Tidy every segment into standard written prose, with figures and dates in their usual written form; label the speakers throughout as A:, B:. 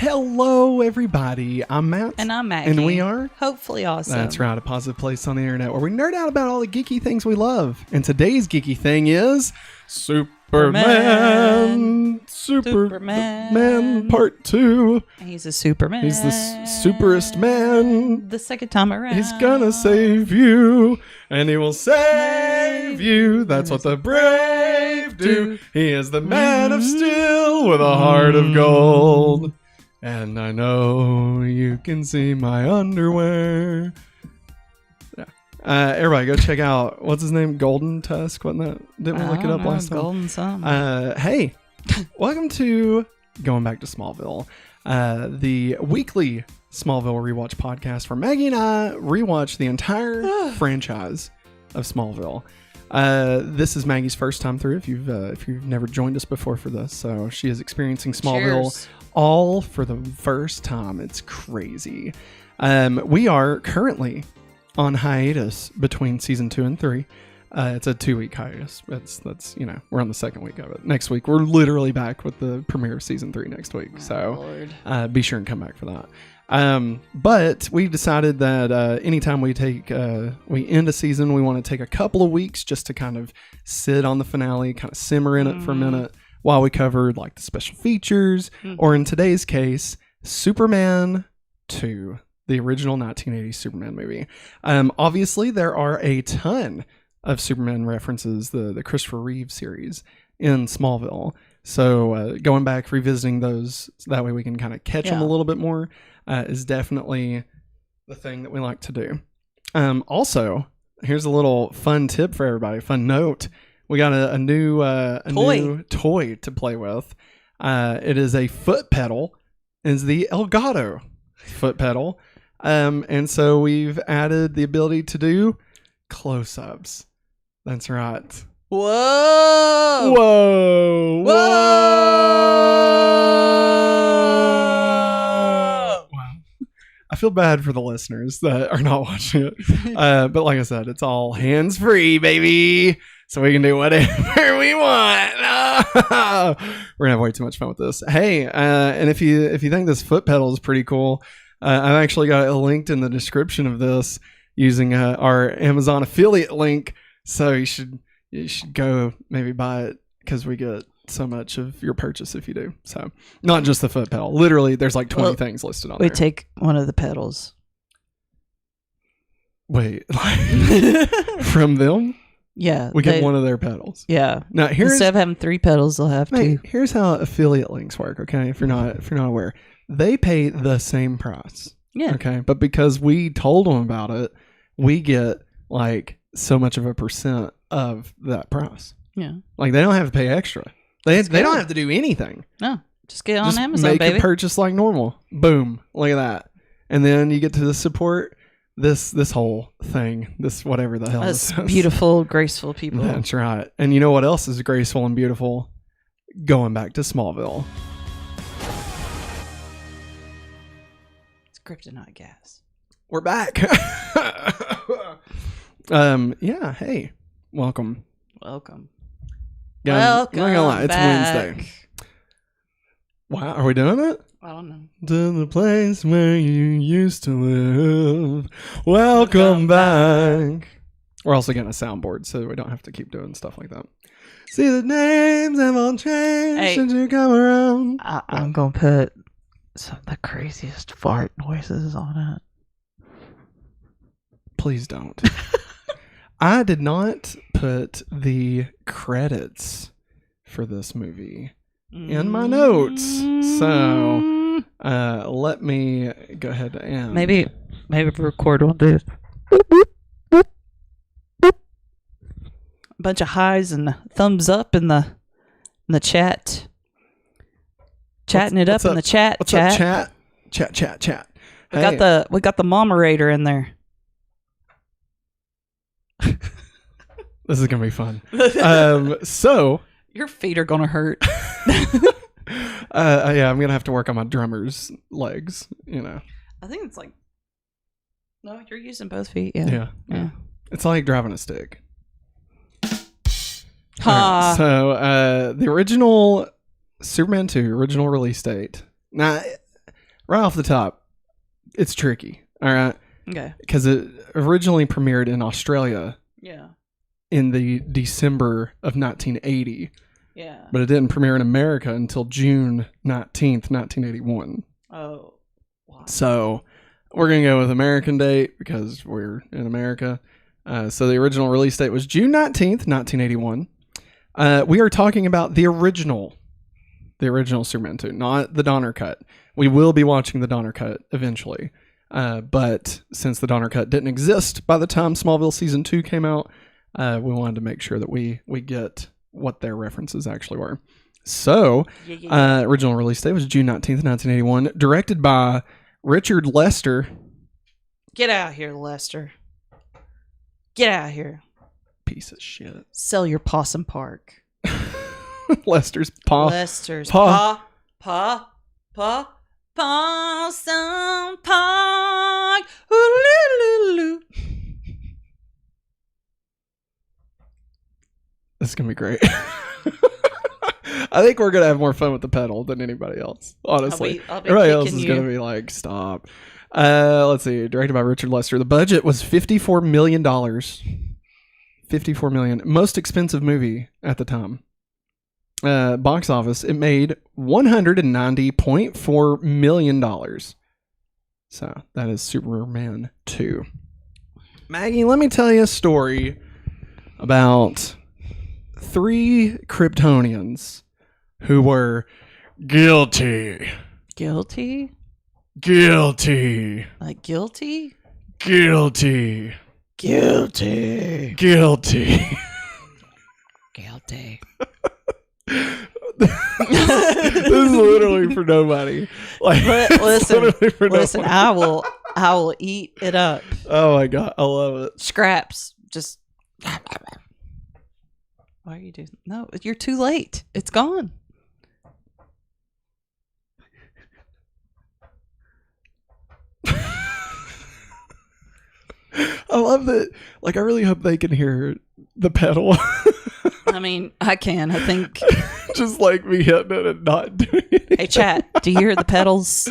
A: Hello, everybody. I'm Matt.
B: And I'm Maggie.
A: And we are
B: Hopefully Awesome.
A: That's right, a positive place on the internet where we nerd out about all the geeky things we love. And today's geeky thing is Superman Part 2.
B: He's a Superman.
A: He's the superest man.
B: The second time around.
A: He's gonna save you. And he will save you. That's what the brave do. He is the man of steel with a heart of gold. And I know you can see my underwear. Yeah. Everybody go check out, what's his name? Golden Tusk, wasn't that? Didn't we look it up last time?
B: Golden something.
A: Hey, welcome to Going Back to Smallville, the weekly Smallville Rewatch podcast where Maggie and I rewatch the entire franchise of Smallville. This is Maggie's first time through. If you've never joined us before for this, so she is experiencing Smallville all for the first time. It's crazy. We are currently on hiatus between season 2 and 3. It's a 2-week hiatus. That's we're on the second week of it. Next week we're literally back with the premiere of season 3 next week. Be sure and come back for that. But we decided that anytime we end a season, we want to take a couple of weeks just to kind of sit on the finale, kind of simmer in it for a minute while we covered like the special features, or in today's case, Superman 2, the original 1980 Superman movie. Obviously, there are a ton of Superman references, the Christopher Reeve series in Smallville. So going back, revisiting those, that way we can kind of catch them a little bit more, is definitely the thing that we like to do. Also, here's a little fun tip for everybody, fun note. We got a new toy to play with. It is a foot pedal. It's the Elgato foot pedal. And so we've added the ability to do close-ups. That's right.
B: Whoa!
A: Whoa!
B: Whoa!
A: Wow. I feel bad for the listeners that are not watching it. But like I said, it's all hands-free, baby. So we can do whatever we want. We're gonna have way too much fun with this. Hey, and if you think this foot pedal is pretty cool, I've actually got it linked in the description of this using our Amazon affiliate link. So you should go maybe buy it because we get so much of your purchase if you do. So not just the foot pedal. Literally, there's like 20 things listed on there.
B: We take one of the pedals.
A: Wait, from them?
B: Yeah,
A: we get one of their pedals.
B: Yeah.
A: Now
B: instead of having 3 pedals, they'll have 2.
A: Here's how affiliate links work. Okay, if you're not aware, they pay the same price.
B: Yeah.
A: Okay, but because we told them about it, we get like so much of a percent of that price.
B: Yeah.
A: Like they don't have to pay extra. They don't have to do anything.
B: No, just get on
A: just
B: Amazon,
A: make
B: baby.
A: a purchase like normal. Boom. Look at that. And then you get to support this whole thing, this whatever the hell
B: Us
A: this is.
B: Beautiful, graceful people.
A: That's right. And you know what else is graceful and beautiful? Going back to Smallville.
B: It's kryptonite gas.
A: We're back. Yeah, hey. Welcome.
B: Welcome.
A: Yeah, I'm not gonna lie, it's
B: back.
A: Wednesday. Wow, are we doing it?
B: I don't know.
A: To the place where you used to live. Welcome back. We're also getting a soundboard, so we don't have to keep doing stuff like that. See, the names have all changed since you come around.
B: I'm going to put some of the craziest fart noises on it.
A: Please don't. I did not put the credits for this movie in my notes. So let me go ahead and
B: maybe record on this. A bunch of highs and thumbs up in the chat. Chatting it up in the chat.
A: What's up, chat? Chat.
B: We got the momerator in there.
A: This is gonna be fun. So
B: your feet are gonna hurt.
A: Yeah, I'm gonna have to work on my drummer's legs. I
B: think it's like, no, you're using both feet. Yeah.
A: It's like driving a stick.
B: Right,
A: so the original Superman 2 original release date. Now right off the top, it's tricky. All right.
B: Okay.
A: Because it originally premiered in Australia.
B: Yeah.
A: In the December of 1980.
B: Yeah.
A: But it didn't premiere in America until June 19th, 1981.
B: Oh. Wow.
A: So we're going to go with American date because we're in America. So the original release date was June 19th, 1981. We are talking about the original Superman 2, not the Donner cut. We will be watching the Donner cut eventually. But since the Donner cut didn't exist by the time Smallville season 2 came out, we wanted to make sure that we get what their references actually were. So, original release date was June 19th, 1981. Directed by Richard Lester.
B: Get out here, Lester. Get out here.
A: Piece of shit.
B: Sell your Possum Park.
A: Lester's paw.
B: Lester's Possum Park. Ooh-loo-loo-loo.
A: This is going to be great. I think we're going to have more fun with the pedal than anybody else, honestly.
B: I'll be
A: Everybody else is
B: kicking
A: going to be like, stop. Let's see. Directed by Richard Lester. The budget was $54 million. $54 million. Most expensive movie at the time. Box office, it made $190.4 million. So that is Superman 2. Maggie, let me tell you a story about 3 Kryptonians who were guilty.
B: Guilty?
A: Guilty.
B: Like guilty?
A: Guilty.
B: Guilty.
A: Guilty.
B: Guilty.
A: This is literally for nobody. Like,
B: listen, I will eat it up.
A: Oh my god, I love it.
B: Scraps. Just why are you doing? No, you're too late. It's gone.
A: I love that. Like, I really hope they can hear the pedal.
B: I mean, I can. I think.
A: Just like me hitting it and not doing it.
B: Hey, chat. Do you hear the pedals?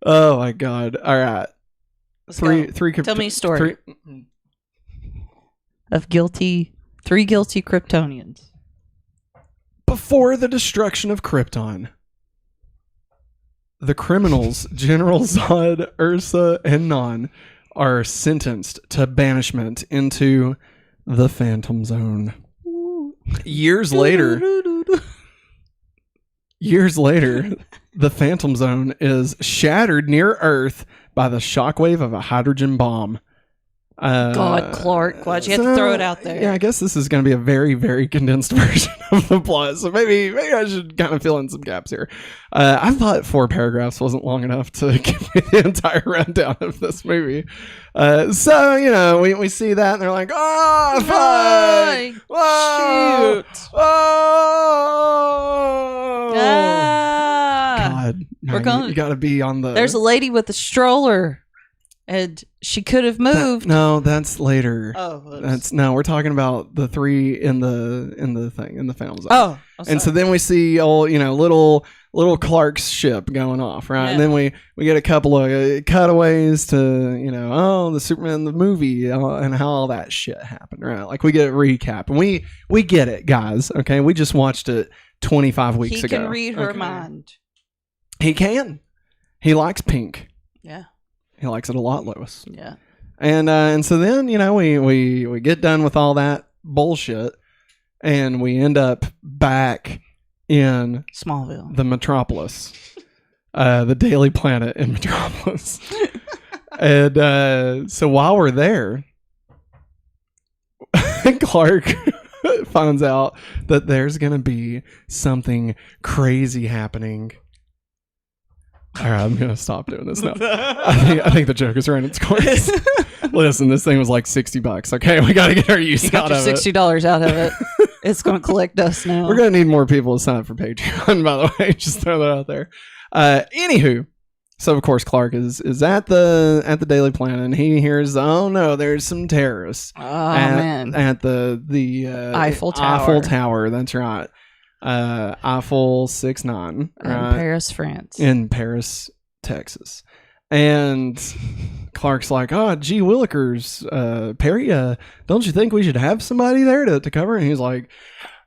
A: Oh my god! All right.
B: Let's go. Tell me a story of 3 guilty Kryptonians.
A: Before the destruction of Krypton, the criminals, General Zod, Ursa, and Non, are sentenced to banishment into the Phantom Zone. Years later, the Phantom Zone is shattered near Earth by the shockwave of a hydrogen bomb.
B: God, Clark, why'd you have to throw it out there?
A: Yeah, I guess this is going to be a very, very condensed version of the plot. So maybe I should kind of fill in some gaps here. I thought 4 paragraphs wasn't long enough to give me the entire rundown of this movie. So, you know, we see that and they're like, oh, fuck! Whoa!
B: Shoot!
A: Oh! God.
B: We're
A: You got to be on the...
B: There's a lady with a stroller. And she could have moved.
A: No, that's later.
B: Oh,
A: we're talking about the 3 in the thing in the Phantom Zone.
B: Oh,
A: and so then we see little Clark's ship going off, right? Yeah. And then we get a couple of cutaways to the Superman the movie and how all that shit happened, right? Like we get a recap and we get it, guys. Okay, we just watched it 25 weeks ago.
B: He can read her mind.
A: He can. He likes pink.
B: Yeah.
A: He likes it a lot, Lois.
B: Yeah.
A: And so then, we get done with all that bullshit and we end up back in
B: Smallville.
A: The Metropolis. The Daily Planet in Metropolis. And so while we're there, Clark finds out that there's going to be something crazy happening. All right, I'm going to stop doing this now. I think the joke has run its course. Listen, this thing was like $60. Okay, we got to get our use out of it.
B: You got your $60 out of it. It's going to collect dust now.
A: We're going to need more people to sign up for Patreon, by the way. Just throw that out there. Anywho, so of course Clark is at the Daily Planet, and he hears, oh no, there's some terrorists.
B: Man,
A: at the
B: Eiffel Tower.
A: Eiffel Tower. That's right. Eiffel 69, right?
B: In Paris, France.
A: In Paris, Texas. And Clark's like, oh, gee willikers, Perry, don't you think we should have somebody there to cover? And he's like,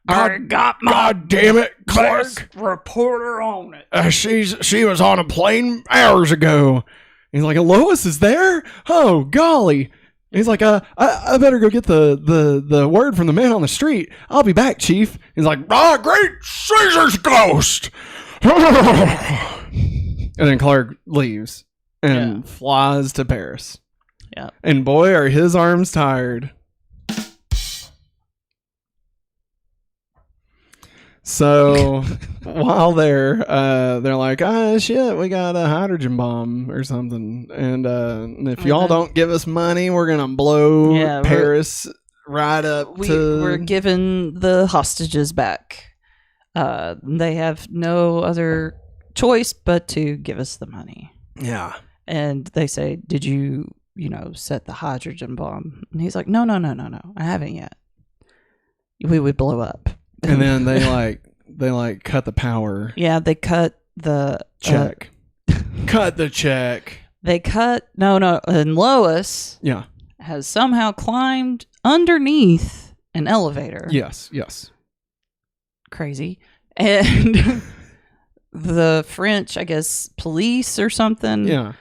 A: God damn it, Clark.
B: Reporter on it.
A: She was on a plane hours ago. He's like, Lois is there? Oh, golly. He's like, I better go get the word from the man on the street. I'll be back, Chief. He's like, great Caesar's ghost. And then Clark leaves and flies to Paris.
B: Yeah.
A: And boy, are his arms tired. So while they're like, shit, we got a hydrogen bomb or something. And if y'all don't give us money, we're going to blow Paris right up
B: We're giving the hostages back. They have no other choice but to give us the money.
A: Yeah.
B: And they say, did you set the hydrogen bomb? And he's like, no, I haven't yet. We would blow up.
A: And then they cut the power.
B: Yeah, they cut the
A: check. Cut the check.
B: They cut and Lois has somehow climbed underneath an elevator.
A: Yes.
B: Crazy. And the French, I guess, police or something.
A: Yeah.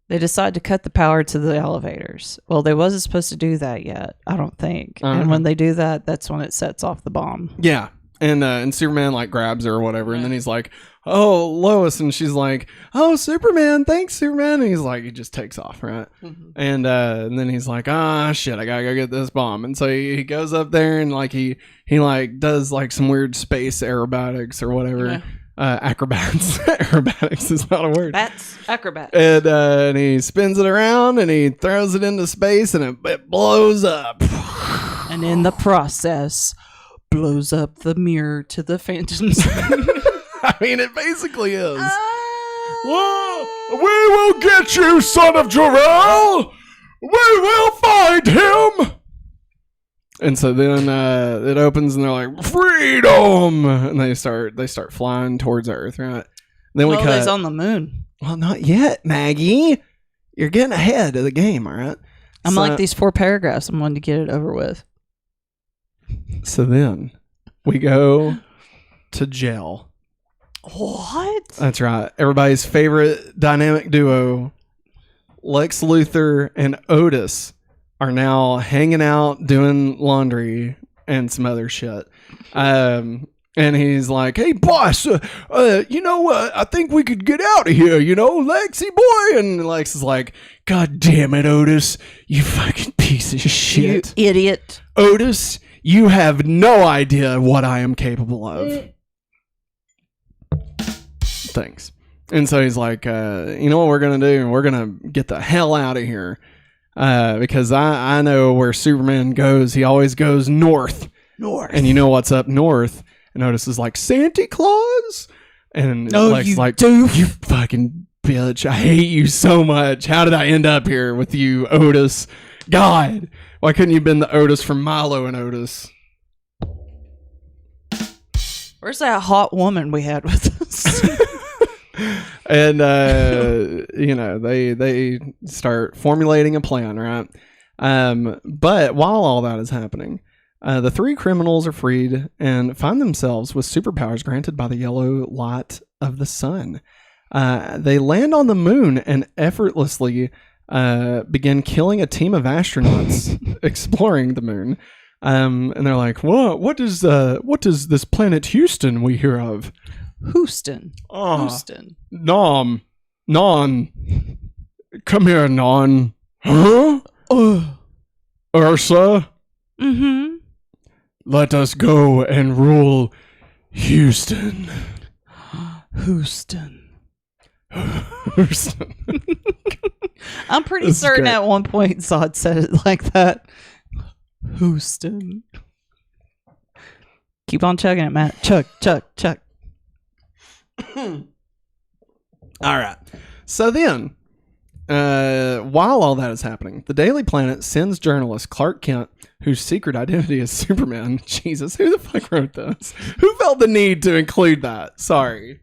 B: They decide to cut the power to the elevators. Well, they wasn't supposed to do that yet, I don't think. And when they do that, that's when it sets off the bomb.
A: Yeah. And Superman grabs her or whatever, and then he's like, "Oh, Lois," and she's like, "Oh, Superman, thanks, Superman." And he's like, he just takes off, right? Mm-hmm. And then he's like, shit, I gotta go get this bomb. And so he goes up there and he does some weird space aerobatics or whatever. Yeah. Acrobats. Aerobatics is not a word.
B: That's acrobats.
A: And he spins it around and he throws it into space and it blows up.
B: And in the process, blows up the mirror to the Phantom's.
A: I mean, it basically is. Whoa, we will get you, son of Jor-El. We will find him. And so then it opens and they're like, freedom! And they start flying towards Earth, right? Then we cut.
B: He's on the moon.
A: Well, not yet, Maggie. You're getting ahead of the game, all right?
B: I'm like these 4 paragraphs. I'm wanting to get it over with.
A: So then we go to jail.
B: What?
A: That's right. Everybody's favorite dynamic duo, Lex Luthor and Otis, are now hanging out doing laundry and some other shit. And he's like, hey, boss, I think we could get out of here, Lexi boy. And Lex is like, God damn it, Otis, you fucking piece of shit.
B: You idiot.
A: Otis, you have no idea what I am capable of. Thanks. And so he's like, you know what we're going to do? We're going to get the hell out of here. Because I know where Superman goes. He always goes north. And you know what's up north? And Otis is like, Santa Claus? And Lex is like, you fucking bitch. I hate you so much. How did I end up here with you, Otis? God, why couldn't you have been the Otis from Milo and Otis?
B: Where's that hot woman we had with us?
A: And they start formulating a plan, right? But while all that is happening, the 3 criminals are freed and find themselves with superpowers granted by the yellow light of the sun. They land on the moon and effortlessly begin killing a team of astronauts exploring the moon. And they're like, what is this planet Houston we hear of?
B: Houston. Houston.
A: Non. Come here, Non. Huh? Ursa?
B: Mm-hmm.
A: Let us go and rule Houston.
B: Houston.
A: Houston.
B: I'm pretty certain at one point Zod said it like that. Houston. Keep on chugging it, Matt. Chug.
A: All right. So then, while all that is happening, the Daily Planet sends journalist Clark Kent, whose secret identity is Superman. Jesus, who the fuck wrote this? Who felt the need to include that? Sorry.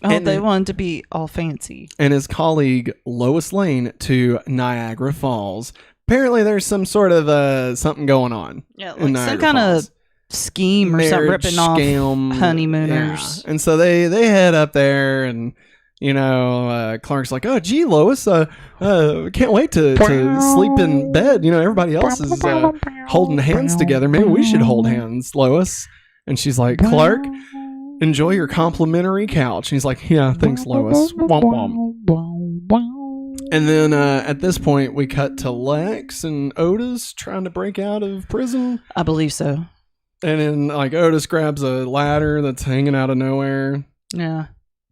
B: Oh, and they wanted to be all fancy.
A: And his colleague Lois Lane to Niagara Falls. Apparently, there's some sort of something going on.
B: Yeah, like some kind of scheme or something, ripping scam, off honeymooners.
A: Yeah. And so they head up there, and Clark's like, "Oh, gee, Lois, can't wait to sleep in bed. Everybody else is holding hands together. Maybe we should hold hands, Lois." And she's like, "Clark, enjoy your complimentary couch." And he's like, "Yeah, thanks, Lois." Womp womp. And then at this point, we cut to Lex and Otis trying to break out of prison.
B: I believe so.
A: And then Otis grabs a ladder that's hanging out of nowhere.
B: Yeah.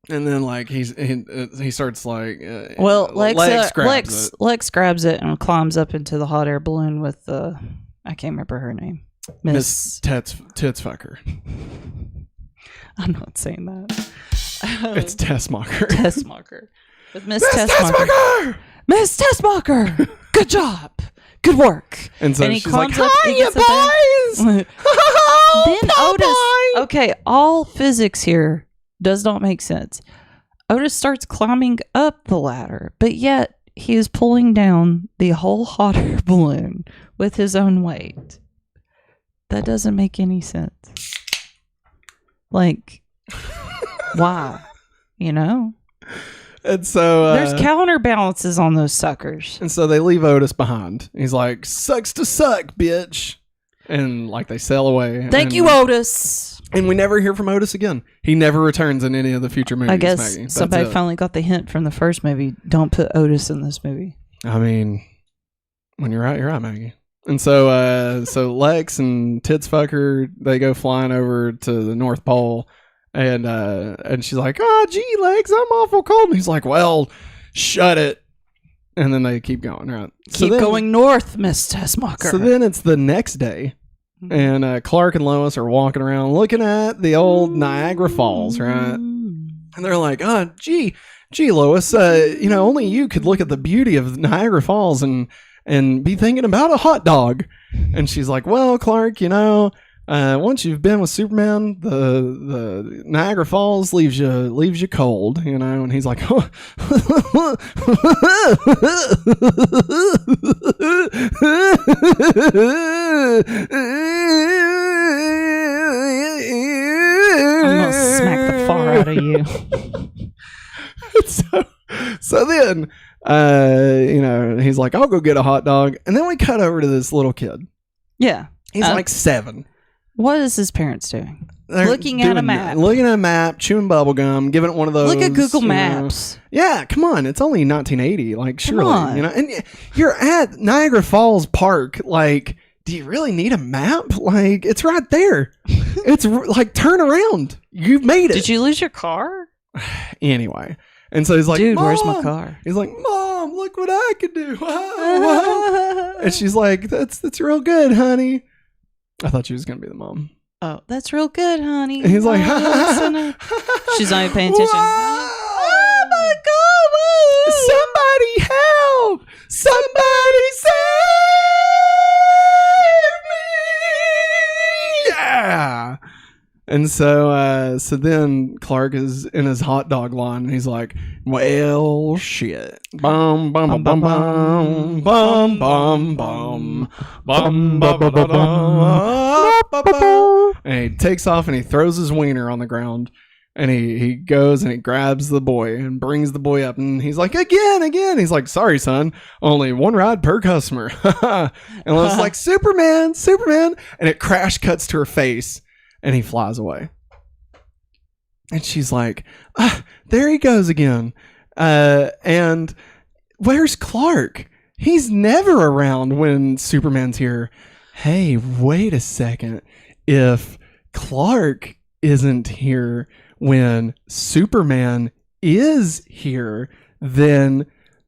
A: And then he starts
B: Lex grabs it and climbs up into the hot air balloon with I can't remember her name.
A: Miss Titsfucker.
B: I'm not saying that.
A: It's Tessmacher.
B: Tessmacher. With Miss Tessmacher. Miss Tessmacher. Good job. Good work.
A: And so
B: he
A: she's like,
B: "Hi, you boys." Then Otis. Okay, all physics here does not make sense. Otis starts climbing up the ladder, but yet he is pulling down the whole hot air balloon with his own weight. That doesn't make any sense. Like, why?
A: And so
B: there's counterbalances on those suckers.
A: And so they leave Otis behind. He's like, "Sucks to suck, bitch." And they sail away.
B: Thank you, Otis.
A: And we never hear from Otis again. He never returns in any of the future movies.
B: I guess somebody finally got the hint from the first movie. Don't put Otis in this movie.
A: I mean, when you're right, Maggie. And so Lex and Titsfucker, they go flying over to the North Pole, and she's like, "Oh, gee, Lex, I'm awful cold." And he's like, "Well, shut it." And then they keep going, right?
B: Keep going north, Miss Tessmacher.
A: So then it's the next day, and Clark and Lois are walking around looking at the old Niagara Falls, right? And they're like, "Oh, gee, Lois, only you could look at the beauty of Niagara Falls and be thinking about a hot dog." And she's like, "Well, Clark, once you've been with Superman, the Niagara Falls leaves you cold, And he's like, "Oh."
B: I'm gonna smack the far out of you.
A: So then, he's like, "I'll go get a hot dog." And then we cut over to this little kid.
B: Yeah.
A: He's 7.
B: What is his parents doing?
A: They're
B: looking at a map.
A: Looking at a map, chewing bubble gum, giving it one of those.
B: Look at Google Maps.
A: Yeah, come on. It's only 1980. Surely. And you're at Niagara Falls Park. Do you really need a map? It's right there. It's turn around. You've made it.
B: Did you lose your car?
A: Anyway. And so he's like,
B: "Dude,
A: Mom."
B: Where's my car?
A: He's like, "Mom, look what I can do." And she's like, that's real good, honey. I thought she was going to be the mom.
B: "Oh, that's real good, honey."
A: And he's like,
B: she's not even paying attention.
A: Oh my God. Somebody help. Somebody save me. Yeah. And so then Clark is in his hot dog line, and he's like, "Well, shit. Bum, bum, bum, bum, bum, bum, bum, bum, bum, bum, bum." And he takes off and he throws his wiener on the ground, and he goes and he grabs the boy and brings the boy up, and he's like, again. He's like, "Sorry, son. Only one ride per customer." And Lois like, Superman. And it crash cuts to her face. And he flies away. And she's like, "There he goes again." And where's Clark? He's never around when Superman's here. Hey, wait a second. If Clark isn't here when Superman is here, then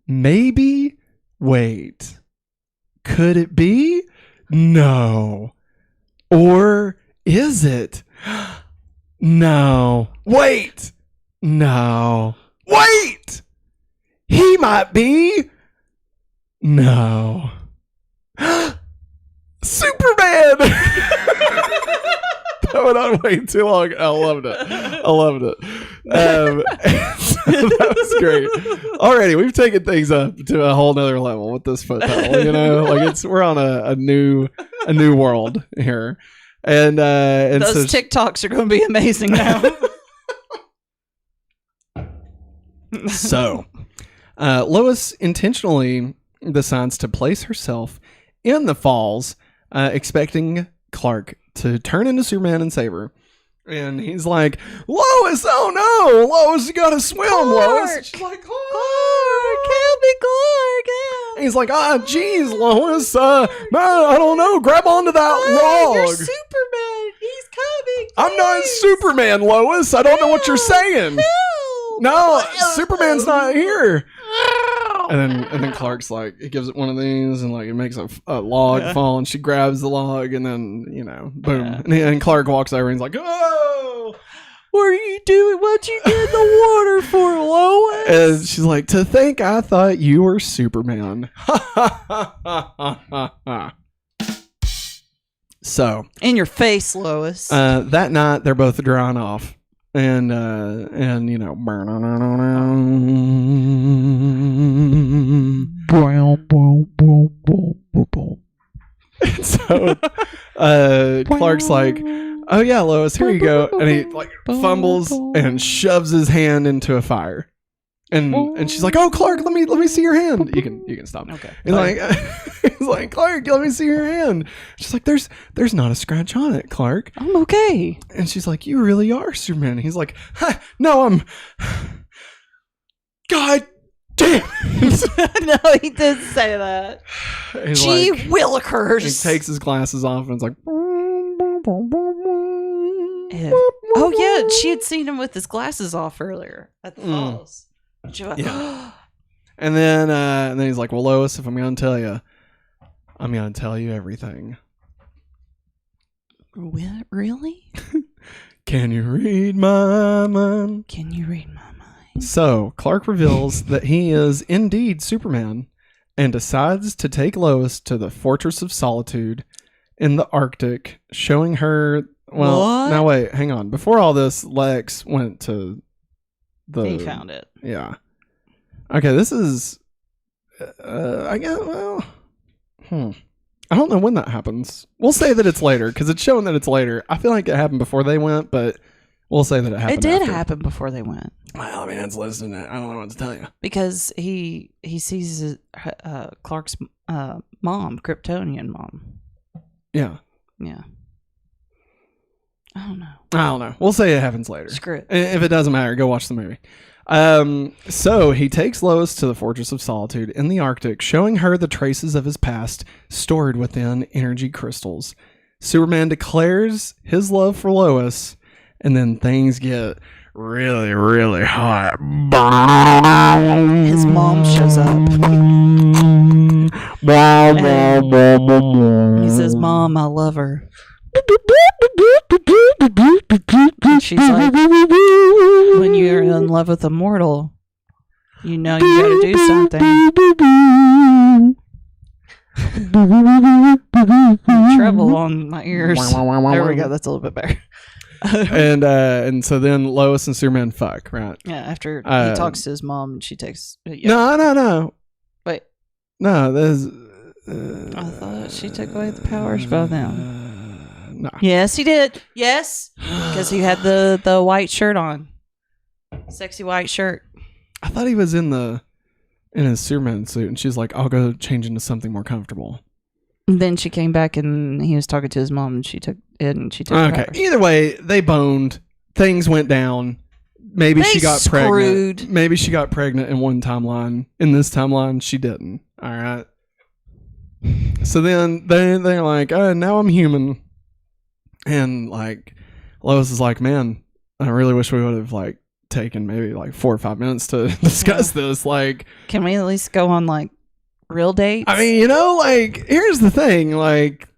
A: maybe, wait, could it be? No. Or is it? No. Wait. No. Wait. He might be. No. Superman. That went on way too long. I loved it. That was great. Already, we've taken things up to a whole nother level with this football. You know, like we're on a new world here. And
B: those TikToks are going to be amazing now.
A: So, Lois intentionally decides to place herself in the falls, expecting Clark to turn into Superman and save her. And he's like, Lois, oh no, Lois, you gotta swim, Lois. She's like, Clark,
B: help me, Clark. Help.
A: He's like, geez, Lois, man, I don't know, grab onto that log.
B: You're Superman, he's coming. Please.
A: I'm not Superman, Lois. I don't know what you're saying.
B: Help.
A: No, Superman's not here. And then Clark's like, he gives it one of these, and like it makes a log fall, and she grabs the log, and then boom, and Clark walks over, and he's like, "Oh,
B: what are you doing? What'd you get in the water for, Lois?"
A: And she's like, "To think I thought you were Superman." So
B: in your face, Lois.
A: That night, they're both drying off. And so Clark's like, oh yeah, Lois, here you go. And he like fumbles and shoves his hand into a fire. And she's like, oh, Clark, let me see your hand. You can stop.
B: Okay.
A: He's like, Clark, let me see your hand. She's like, there's not a scratch on it, Clark.
B: I'm okay.
A: And she's like, you really are Superman. He's like, no, I'm. God damn it.
B: No, he did say that. Gee willikers.
A: He takes his glasses off and it's like.
B: Oh yeah, she had seen him with his glasses off earlier at the falls.
A: Yeah. And then he's like, well, Lois, if I'm going to tell you, I'm going to tell you everything.
B: Really?
A: Can you read my mind?
B: Can you read my mind?
A: So Clark reveals that he is indeed Superman and decides to take Lois to the Fortress of Solitude in the Arctic, showing her... Well,
B: what?
A: Now wait, hang on. Before all this, Lex went to
B: He found it.
A: Yeah. Okay, this is... I guess, well... I don't know when that happens. We'll say that it's later, because it's showing that it's later. I feel like it happened before they went, but we'll say that it happened
B: It did
A: after.
B: happen before they went.
A: Well, I mean, it's listed in it. I don't know what to tell you.
B: Because he sees Clark's mom, Kryptonian mom.
A: Yeah.
B: Yeah. I don't know.
A: We'll say it happens later.
B: Screw it.
A: If it doesn't matter, go watch the movie. So he takes Lois to the Fortress of Solitude in the Arctic, showing her the traces of his past stored within energy crystals. Superman declares his love for Lois, and then things get really, really hot.
B: His mom shows up. He says, Mom, I love her. And she's like, when you're in love with a mortal, you know you gotta do something. Treble on my ears. There we go. That's a little bit better.
A: And so then Lois and Superman fuck, right?
B: Yeah, after he talks to his mom and she takes...
A: No.
B: Wait.
A: No, there's...
B: I thought she took away the powers by them.
A: No.
B: Yes, he did. Yes. Because he had the white shirt on. Sexy white shirt.
A: I thought he was in his Superman suit, and she's like, I'll go change into something more comfortable.
B: And then she came back and he was talking to his mom and she took it and she took it.
A: Okay. Either way, they boned. Things went down. Maybe she got pregnant. Maybe she got pregnant in one timeline. In this timeline, she didn't. All right. So then they're like, now I'm human. And like Lois is like, man, I really wish we would have like taken maybe like 4 or 5 minutes to discuss this. Like,
B: can we at least go on like real dates?
A: I mean, like, here's the thing, like,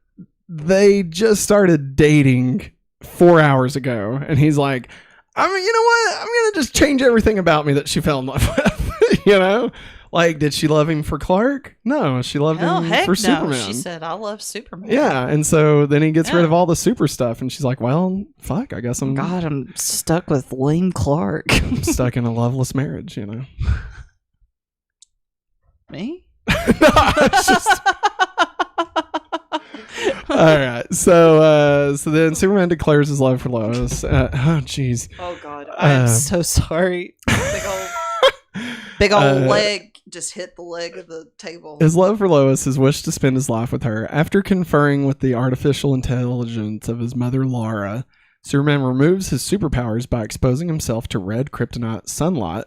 A: they just started dating 4 hours ago, and he's like, I mean, you know what? I'm gonna just change everything about me that she fell in love with. You know? Like, did she love him for Clark? No, she loved him for Superman.
B: She said, I love Superman.
A: Yeah, and so then he gets rid of all the super stuff, and she's like, well, fuck, I guess
B: I'm stuck with lame Clark.
A: I'm stuck in a loveless marriage, you know?
B: Me?
A: No, it's just... All right, so then Superman declares his love for Lois. Oh, jeez.
B: Oh, God. I'm so sorry. Big old leg just hit the leg of the table.
A: His love for Lois, his wish to spend his life with her. After conferring with the artificial intelligence of his mother, Lara, Superman removes his superpowers by exposing himself to red Kryptonian sunlight,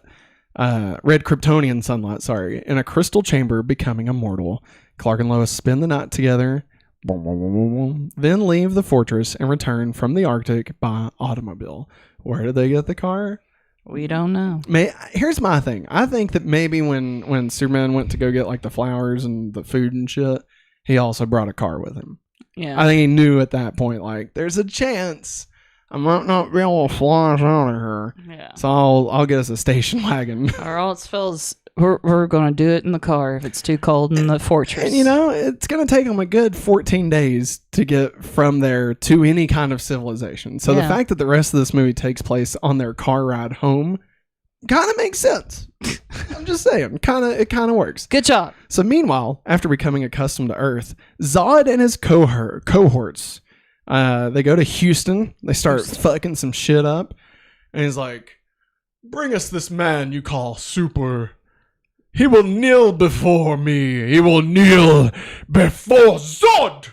A: in a crystal chamber, becoming immortal. Clark and Lois spend the night together, then leave the fortress and return from the Arctic by automobile. Where did they get the car?
B: We don't know.
A: Here's my thing. I think that maybe when Superman went to go get like the flowers and the food and shit, he also brought a car with him.
B: Yeah.
A: I think he knew at that point, like, there's a chance I might not be able to fly us out of here.
B: Yeah.
A: So I'll get us a station wagon.
B: Or else, fellas, we're going to do it in the car if it's too cold in the fortress.
A: And, you know, it's going to take them a good 14 days to get from there to any kind of civilization. So the fact that the rest of this movie takes place on their car ride home kind of makes sense. I'm just saying, it kind of works.
B: Good job.
A: So meanwhile, after becoming accustomed to Earth, Zod and his cohorts, they go to Houston. They start fucking some shit up. And he's like, bring us this man you call Super. He will kneel before me. He will kneel before Zod.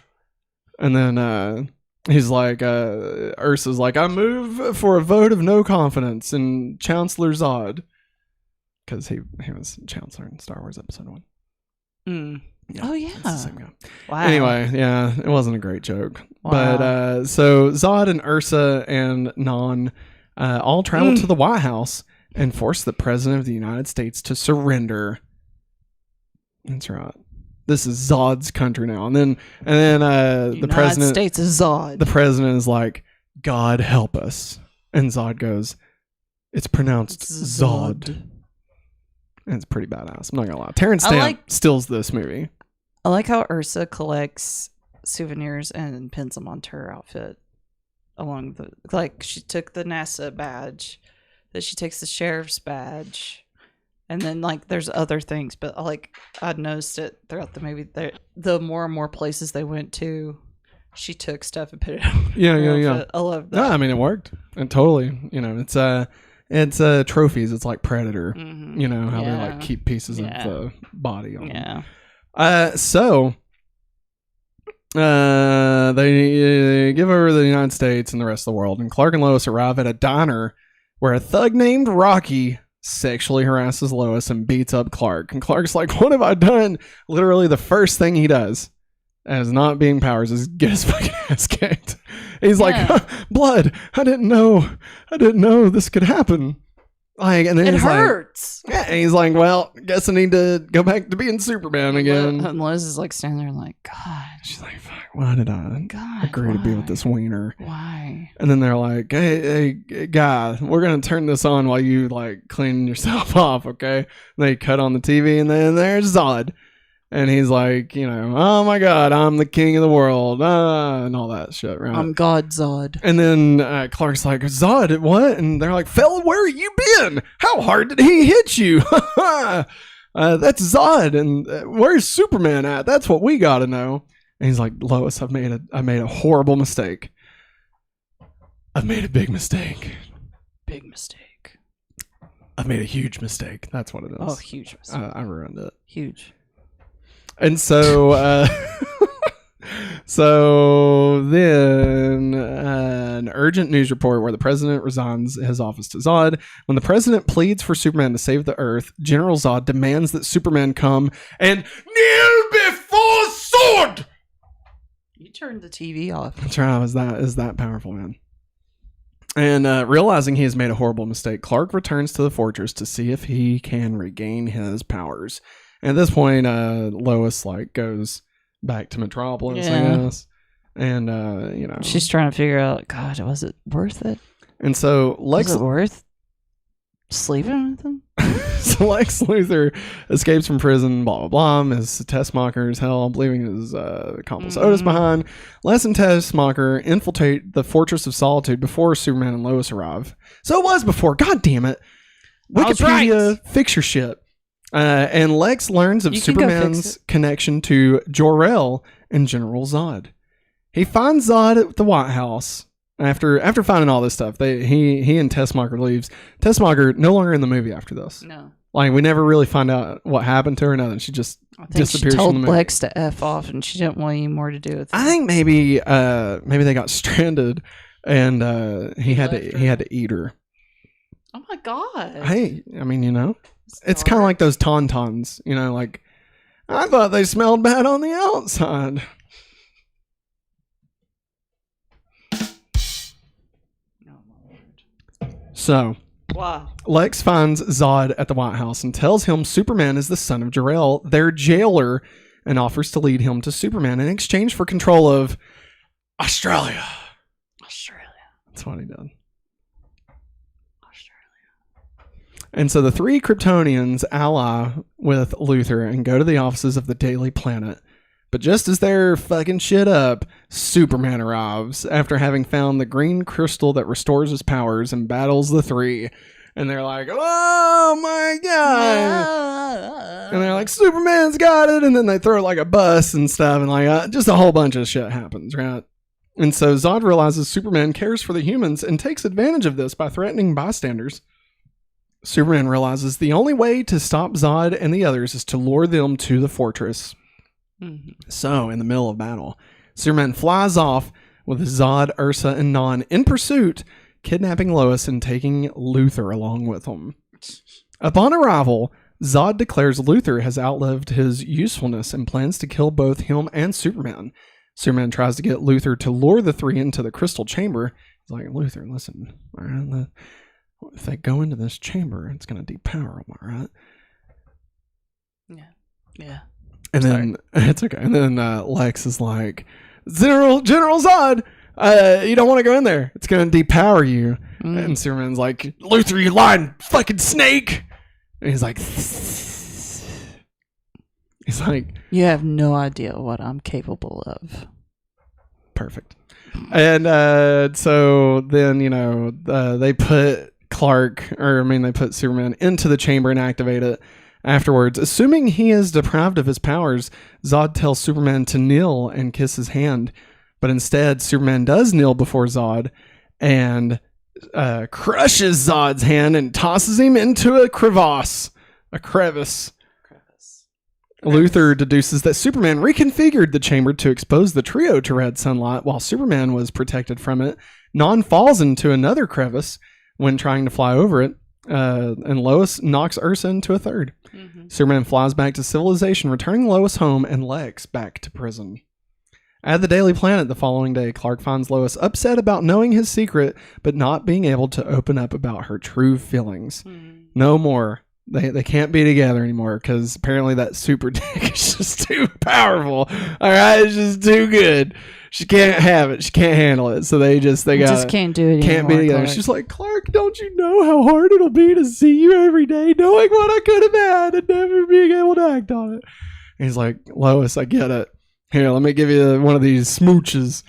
A: And then he's like, Ursa's like, I move for a vote of no confidence in Chancellor Zod. Because he was Chancellor in Star Wars Episode 1.
B: Mm.
A: Yeah,
B: oh, yeah.
A: That's the same guy.
B: Wow.
A: Anyway, yeah, it wasn't a great joke.
B: Wow.
A: But so Zod and Ursa and Non all travel to the White House and force the President of the United States to surrender. That's right. This is Zod's country now. And then the President...
B: United States is Zod.
A: The President is like, God help us. And Zod goes, it's pronounced Zod. And it's pretty badass. I'm not going to lie. Terrence Stamp steals this movie.
B: I like how Ursa collects souvenirs and pins them onto her outfit. Along the... Like, she took the NASA badge. Then she takes the sheriff's badge. And then, like, there's other things. But, like, I'd noticed it throughout the movie. The more and more places they went to, she took stuff and put it on.
A: Yeah.
B: I love that.
A: No, I mean, it worked. And totally, you know, it's trophies. It's like Predator.
B: Mm-hmm.
A: You know, how they, like, keep pieces of the body on them.
B: Yeah.
A: They give over the United States and the rest of the world. And Clark and Lois arrive at a diner where a thug named Rocky sexually harasses Lois and beats up Clark. And Clark's like, what have I done? Literally the first thing he does as not being powers is get his fucking ass kicked. He's like, blood. I didn't know this could happen. Like, and then
B: it
A: he's
B: hurts.
A: Like, and he's like, well, guess I need to go back to being Superman again.
B: And Liz is like standing there like, God.
A: She's like, fuck, why did I agree to be with this wiener?
B: Why?
A: And then they're like, hey, guy, we're going to turn this on while you like clean yourself off, okay? And they cut on the TV and then there's Zod. And he's like, you know, oh my God, I'm the king of the world, and all that shit, right?
B: I'm God Zod.
A: And then Clark's like, Zod, what? And they're like, fella, where you been? How hard did he hit you? That's Zod. And where's Superman at? That's what we got to know. And he's like, Lois, I made a horrible mistake. I've made a big mistake.
B: Big mistake.
A: I've made a huge mistake. That's what it is.
B: Oh, huge mistake.
A: I ruined it.
B: Huge.
A: And so, then an urgent news report where the president resigns his office to Zod. When the president pleads for Superman to save the Earth, General Zod demands that Superman come and kneel before Zod.
B: You turned the TV off.
A: That's right. Is that powerful, man? And realizing he has made a horrible mistake, Clark returns to the fortress to see if he can regain his powers. And at this point, Lois like goes back to Metropolis, I guess, and you know,
B: she's trying to figure out, God, was it worth it?
A: And so
B: was it worth sleeping with him?
A: So Lex Luthor escapes from prison, blah, blah, blah. His Tess Mockers, hell, leaving his accomplice Otis behind. Les and Tess Mocker infiltrate the Fortress of Solitude before Superman and Lois arrive. So it was before. God damn it. Wikipedia, fix your shit. And Lex learns of Superman's connection to Jor-El and General Zod. He finds Zod at the White House. After finding all this stuff, he and Tess Mocker leaves. Tess Mocker no longer in the movie after this.
B: No,
A: like we never really find out what happened to her. Nothing. She just disappears. She
B: told
A: from the movie.
B: Lex to f off, and she didn't want any more to do with it.
A: I think maybe they got stranded, and he had to eat her.
B: Oh my god!
A: Hey, I mean, it's kind of like those tauntauns. Like I thought they smelled bad on the outside. So, Lex finds Zod at the White House and tells him Superman is the son of Jor-El, their jailer, and offers to lead him to Superman in exchange for control of Australia. That's what he did. And so the three Kryptonians ally with Luthor and go to the offices of the Daily Planet. But just as they're fucking shit up, Superman arrives after having found the green crystal that restores his powers and battles the three. And they're like, oh my god. And they're like, Superman's got it. And then they throw like a bus and stuff. And like just a whole bunch of shit happens, right? And so Zod realizes Superman cares for the humans and takes advantage of this by threatening bystanders. Superman realizes the only way to stop Zod and the others is to lure them to the fortress. So, in the middle of battle, Superman flies off with Zod, Ursa, and Non in pursuit, kidnapping Lois and taking Luthor along with him. Upon arrival, Zod declares Luthor has outlived his usefulness and plans to kill both him and Superman. Superman tries to get Luthor to lure the three into the crystal chamber. He's like, Luthor, listen, all right, if they go into this chamber, it's going to depower them, all right?
B: Yeah.
A: And then it's okay. And then Lex is like, General Zod, you don't want to go in there. It's going to depower you. And Superman's like, Luthor, you lying fucking snake. And he's like,
B: you have no idea what I'm capable of.
A: Perfect. And so then, they put they put Superman into the chamber and activate it. Afterwards, assuming he is deprived of his powers, Zod tells Superman to kneel and kiss his hand. But instead, Superman does kneel before Zod and crushes Zod's hand and tosses him into a crevice. Luthor deduces that Superman reconfigured the chamber to expose the trio to red sunlight while Superman was protected from it. Non falls into another crevice when trying to fly over it. And Lois knocks Ursa into a third. Superman flies back to civilization, returning Lois home and Lex back to prison. At the Daily Planet the following day, Clark finds Lois upset about knowing his secret, but not being able to open up about her true feelings. No more. They can't be together anymore because apparently that super dick is just too powerful. All right, it's just too good. She can't have it. She can't handle it. So they just
B: can't do it.
A: Can't be together. Clark. She's like, Clark, don't you know how hard it'll be to see you every day, knowing what I could have had and never being able to act on it? And he's like, Lois, I get it. Here, let me give you one of these smooches.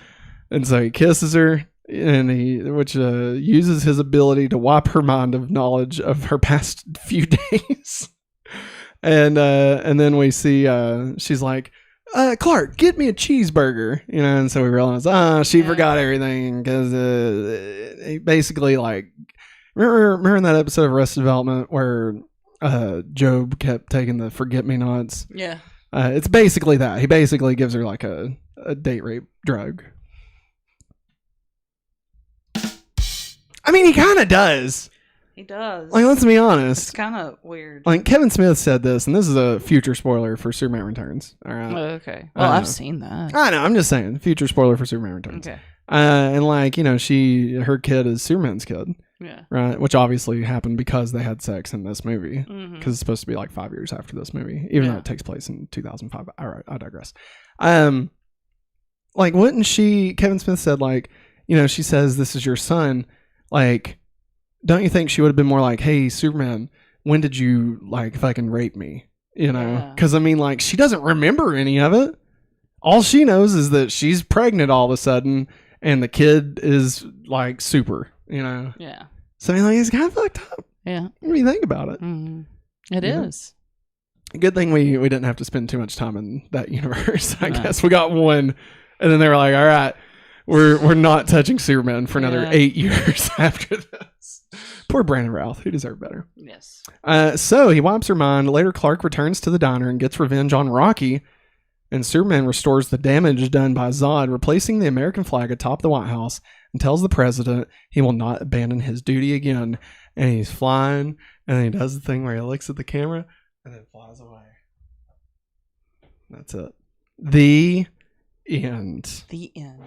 A: And so he kisses her, and which uses his ability to wipe her mind of knowledge of her past few days. And then we see she's like, Clark, get me a cheeseburger, and so we realize, she forgot everything because he basically like, remember in that episode of Arrested Development where Job kept taking the forget-me-nots?
B: Yeah.
A: It's basically that. He basically gives her like a date rape drug. I mean, he kind of does.
B: He does.
A: Like, let's be honest.
B: It's kind of weird.
A: Like, Kevin Smith said this, and this is a future spoiler for Superman Returns. All right.
B: Oh, okay. Well, I've seen that.
A: I know. I'm just saying. Future spoiler for Superman Returns.
B: Okay.
A: And like, her kid is Superman's kid.
B: Yeah.
A: Right. Which obviously happened because they had sex in this movie. Because it's supposed to be like 5 years after this movie, even though it takes place in 2005. All right. I digress. Like, wouldn't she? Kevin Smith said, like, she says this is your son. Like, don't you think she would have been more like, hey, Superman, when did you like fucking rape me? You know, because I mean, like, she doesn't remember any of it. All she knows is that she's pregnant all of a sudden, and the kid is like super. You know. Yeah. So I mean, like, it's kind of fucked up.
B: Yeah.
A: What do you think about it?
B: Mm-hmm. It is.
A: Good thing we didn't have to spend too much time in that universe. I guess we got one, and then they were like, "All right, we're not touching Superman for another 8 years after this." Poor Brandon Routh, who deserved better.
B: Yes.
A: So he wipes her mind. Later, Clark returns to the diner and gets revenge on Rocky, and Superman restores the damage done by Zod, replacing the American flag atop the White House, and tells the president he will not abandon his duty again. And he's flying, and then he does the thing where he looks at the camera and then flies away. That's it. The end.
B: The end.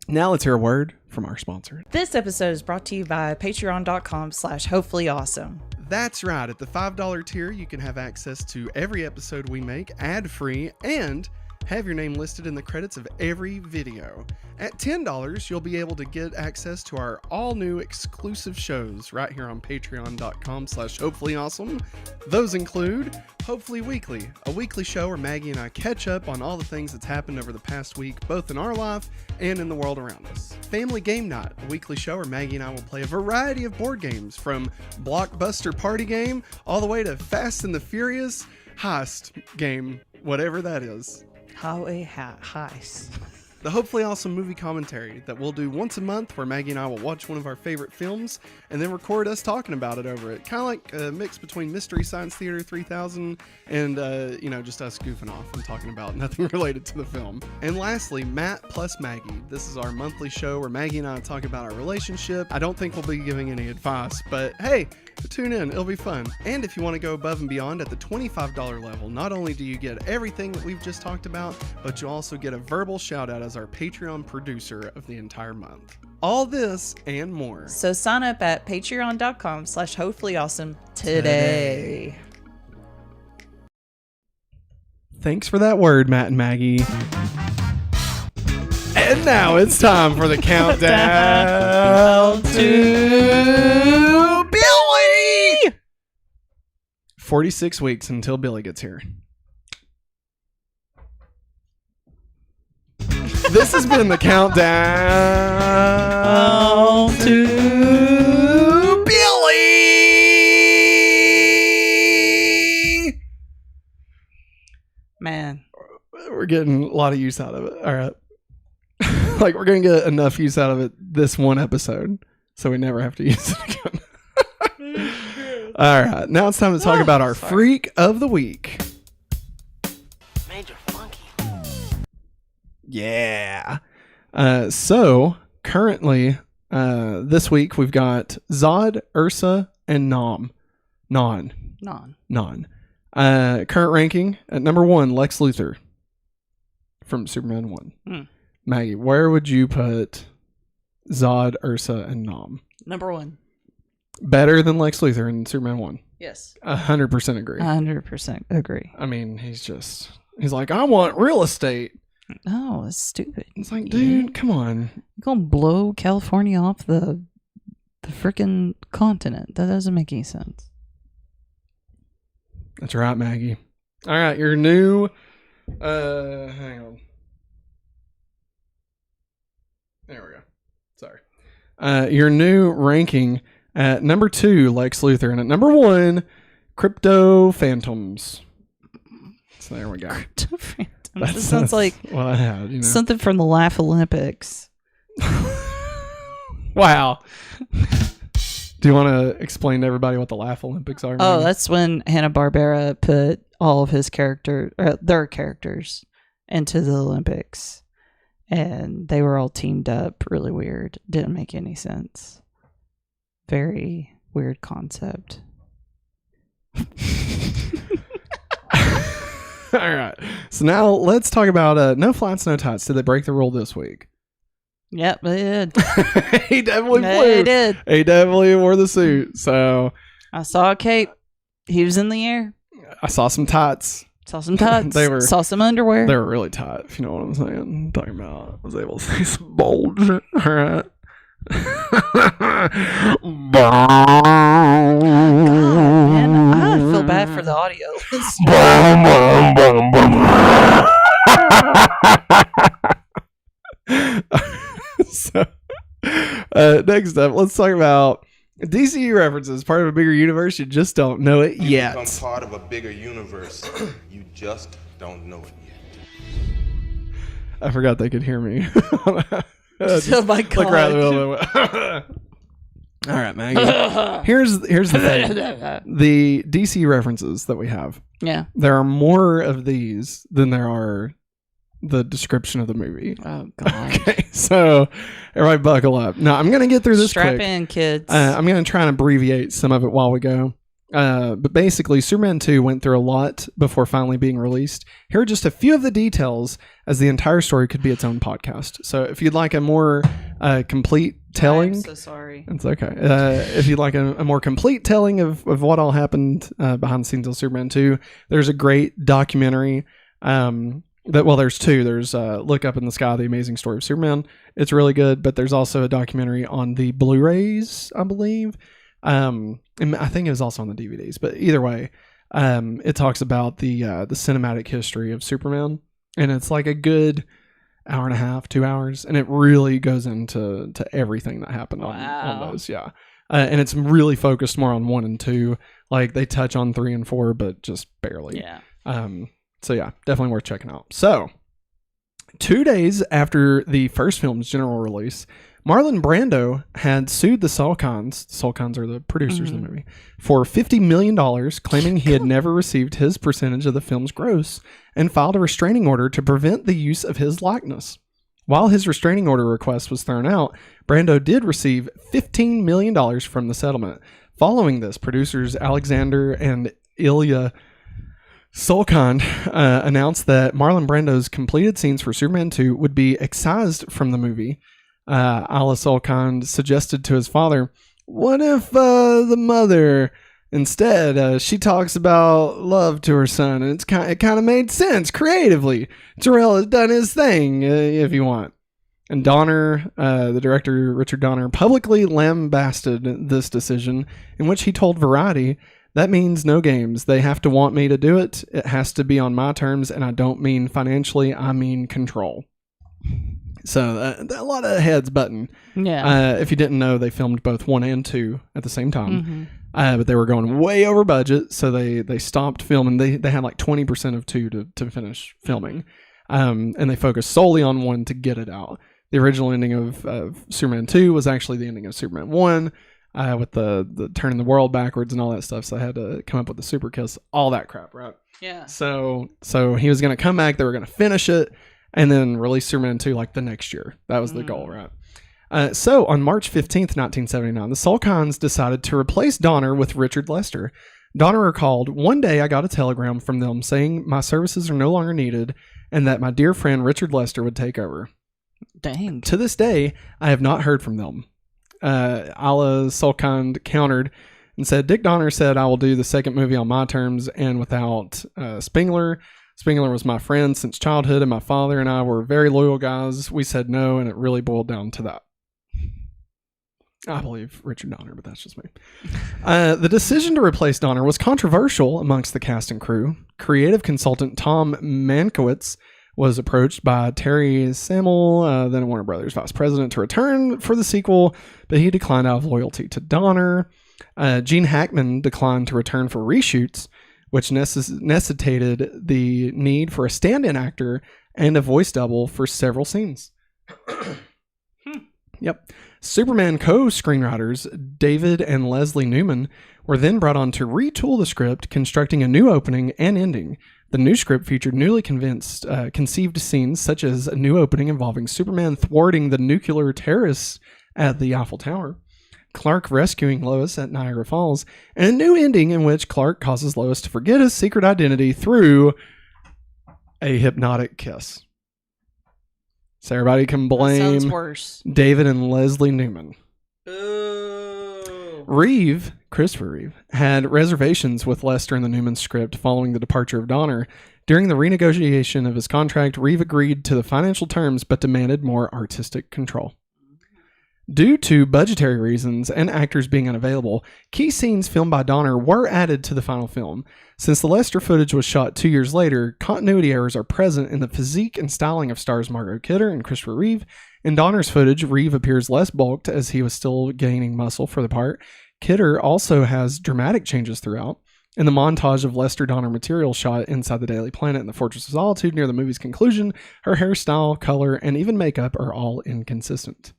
A: Now let's hear a word from our sponsor.
B: This episode is brought to you by patreon.com/hopefullyawesome.
A: That's right. At the $5 tier, you can have access to every episode we make ad-free and have your name listed in the credits of every video. At $10, you'll be able to get access to our all-new exclusive shows right here on patreon.com/hopefullyawesome. Those include Hopefully Weekly, a weekly show where Maggie and I catch up on all the things that's happened over the past week, both in our life and in the world around us. Family Game Night, a weekly show where Maggie and I will play a variety of board games, from Blockbuster Party Game all the way to Fast and the Furious Heist Game, whatever that is.
B: Highway Heist.
A: The Hopefully Awesome movie commentary that we'll do once a month, where Maggie and I will watch one of our favorite films and then record us talking about it over it. Kind of like a mix between Mystery Science Theater 3000 and, just us goofing off and talking about nothing related to the film. And lastly, Matt plus Maggie. This is our monthly show where Maggie and I talk about our relationship. I don't think we'll be giving any advice, but hey, tune in. It'll be fun. And if you want to go above and beyond at the $25 level, not only do you get everything that we've just talked about, but you also get a verbal shout out as our Patreon producer of the entire month. All this and more.
B: So sign up at patreon.com/hopefullyawesome today.
A: Thanks for that word, Matt and Maggie. And now it's time for the countdown to Billy! 46 weeks until Billy gets here. This has been the countdown to Billy!
B: Man.
A: We're getting a lot of use out of it. All right. Like, we're going to get enough use out of it this one episode, so we never have to use it again. All right. Now it's time to talk about our Freak of the Week.
C: Major Funky.
A: Yeah. So currently, this week we've got Zod, Ursa, and Non. Current ranking at number 1, Lex Luthor from Superman 1. Maggie, where would you put Zod, Ursa, and Nom?
B: Number 1.
A: Better than Lex Luthor in Superman 1.
B: Yes.
A: 100% agree.
B: 100% agree.
A: I mean, he's like, I want real estate.
B: Oh, it's stupid.
A: It's like, dude, come on.
B: You're going to blow California off the freaking continent. That doesn't make any sense.
A: That's right, Maggie. All right, your new... hang on. There we go. Sorry. Your new ranking at number 2, Lex Luthor, and at number 1, Crypto Phantoms. So there we go.
B: Crypto Phantoms. That sounds like
A: what I had,
B: something from the Laugh Olympics.
A: Wow. Do you want to explain to everybody what the Laugh Olympics are?
B: Oh, that's when Hanna-Barbera put all of their characters into the Olympics. And they were all teamed up really weird. Didn't make any sense. Very weird concept.
A: All right. So now let's talk about No Flats, No Tots. Did they break the rule this week?
B: Yep, they did.
A: He definitely flew.
B: They did.
A: He definitely wore the suit. So
B: I saw a cape. He was in the air.
A: I saw some tots.
B: Saw some tots. Saw some underwear.
A: They were really tight, if you know what I'm saying. I'm talking about, I was able to see some bulge. All right.
B: God, man. I feel bad for the audio.
A: So, next up, let's talk about DC references, part of a bigger universe. You just don't know it yet.
D: You become part of a bigger universe. You just don't know it yet.
A: I forgot they could hear me.
B: Oh my God.
A: Look right in the middle of the All right, Maggie. Here's the thing. The DC references that we have.
B: Yeah.
A: There are more of these than there are the description of the movie.
B: Oh, God.
A: Okay, so everybody buckle up. Now, I'm going to get through this
B: Strap
A: quick.
B: in, kids.
A: I'm going to try and abbreviate some of it while we go. But basically, Superman 2 went through a lot before finally being released. Here are just a few of the details, as the entire story could be its own podcast. So if you'd like a more complete telling...
B: I'm so sorry.
A: It's okay. If you'd like a more complete telling of what all happened behind the scenes of Superman 2, there's a great documentary... there's two. There's Look Up in the Sky, The Amazing Story of Superman. It's really good, but there's also a documentary on the Blu-rays, I believe. And I think it was also on the DVDs, but either way, it talks about the cinematic history of Superman, and it's like a good hour and a half, 2 hours, and it really goes into everything that happened on those. Yeah. And it's really focused more on 1 and 2. Like they touch on 3 and 4, but just barely.
B: Yeah.
A: So yeah, definitely worth checking out. So 2 days after the first film's general release, Marlon Brando had sued the Salkinds. Salkinds are the producers of the movie, for $50 million, claiming he had never received his percentage of the film's gross, and filed a restraining order to prevent the use of his likeness. While his restraining order request was thrown out, Brando did receive $15 million from the settlement. Following this, producers Alexander and Ilya Salkind announced that Marlon Brando's completed scenes for Superman 2 would be excised from the movie. Ala Salkind suggested to his father, what if the mother instead she talks about love to her son, and it kind of made sense creatively. Terrell has done his thing, if you want. And Donner, the director Richard Donner, publicly lambasted this decision, in which he told Variety, that means no games. They have to want me to do it. It has to be on my terms, and I don't mean financially, I mean control. So a lot of heads button.
B: Yeah.
A: If you didn't know, they filmed both 1 and 2 at the same time. But they were going way over budget, so they stopped filming. They had like 20% of 2 to finish filming. And they focused solely on 1 to get it out. The original ending of Superman 2 was actually the ending of Superman 1, with the turning the world backwards and all that stuff. So I had to come up with the super kiss, all that crap, right?
B: Yeah.
A: So he was going to come back. They were going to finish it and then release Superman 2 like the next year. That was the goal, right? So on March 15th, 1979, the Salkinds decided to replace Donner with Richard Lester. Donner recalled, one day I got a telegram from them saying my services are no longer needed and that my dear friend Richard Lester would take over.
B: Dang.
A: To this day, I have not heard from them. Ala Salkind countered and said, Dick Donner said I will do the second movie on my terms and without Spengler. Spengler was my friend since childhood, and my father and I were very loyal guys. We said no, and it really boiled down to that. I believe Richard Donner, but that's just me. The decision to replace Donner was controversial amongst the cast and crew. Creative consultant Tom Mankiewicz was approached by Terry Samel, then Warner Brothers vice president, to return for the sequel, but he declined out of loyalty to Donner. Gene Hackman declined to return for reshoots, which necessitated the need for a stand-in actor and a voice double for several scenes. Yep. Superman co-screenwriters David and Leslie Newman were then brought on to retool the script, constructing a new opening and ending. The new script featured newly conceived scenes such as a new opening involving Superman thwarting the nuclear terrorists at the Eiffel Tower, Clark rescuing Lois at Niagara Falls, and a new ending in which Clark causes Lois to forget his secret identity through a hypnotic kiss. So everybody can blame David and Leslie Newman. Christopher Reeve, had reservations with Lester in the Newman script following the departure of Donner. During the renegotiation of his contract, Reeve agreed to the financial terms but demanded more artistic control. Due to budgetary reasons and actors being unavailable, key scenes filmed by Donner were added to the final film. Since the Lester footage was shot 2 years later, continuity errors are present in the physique and styling of stars Margot Kidder and Christopher Reeve. In Donner's footage, Reeve appears less bulked as he was still gaining muscle for the part. Kidder also has dramatic changes throughout. In the montage of Lester Donner material shot inside the Daily Planet and the Fortress of Solitude near the movie's conclusion, her hairstyle, color, and even makeup are all inconsistent.